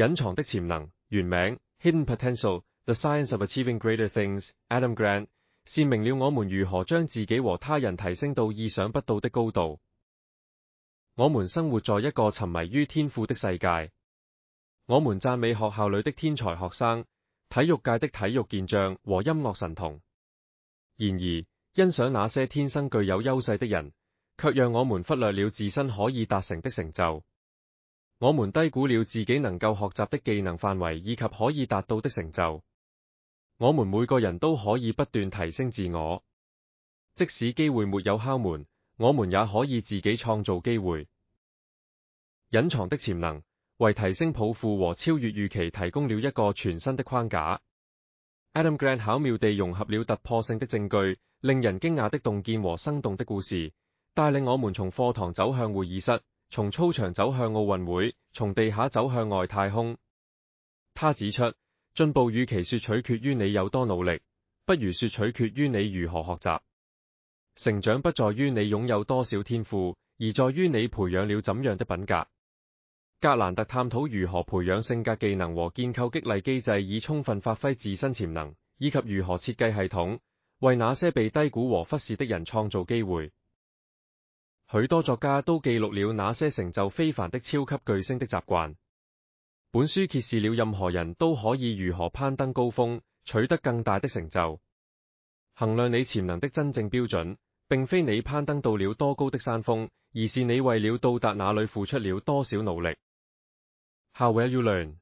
隱藏的潛能，原名 Hidden Potential: The Science of Achieving Greater Things。Adam Grant 闡明了我們如何將自己和他人提升到意想不到的高度。我們生活在一個沉迷於天賦的世界。我們讚美學校裏的天才學生、體育界的體育健將和音樂神童。然而，欣賞那些天生具有優勢的人，卻讓我們忽略了自身可以達成的成就。我們低估了自己能夠學習的技能範圍以及可以達到的成就。我們每個人都可以不斷提升自我，即使機會沒有敲門，我們也可以自己創造機會。隱藏的潛能為提升抱負和超越預期提供了一個全新的框架。Adam Grant 巧妙地融合了突破性的證據、令人驚訝的洞見和生動的故事，帶領我們從課堂走向會議室，從操場走向奧運會，從地下走向外太空。他指出，進步與其說取決於你有多努力，不如說取決於你如何學習。成長不在於你擁有多少天賦，而在於你培養了怎樣的品格。格蘭特探討如何培養性格技能和建構激勵機制，以充分發揮自身潛能，以及如何設計系統，為那些被低估和忽視的人創造機會。許多作家都記錄了那些成就非凡的超級巨星的習慣。本書揭示了任何人都可以如何攀登高峰，取得更大的成就。衡量你潛能的真正標準，並非你攀登到了多高的山峰，而是你為了到達那裡付出了多少努力。How well you learn。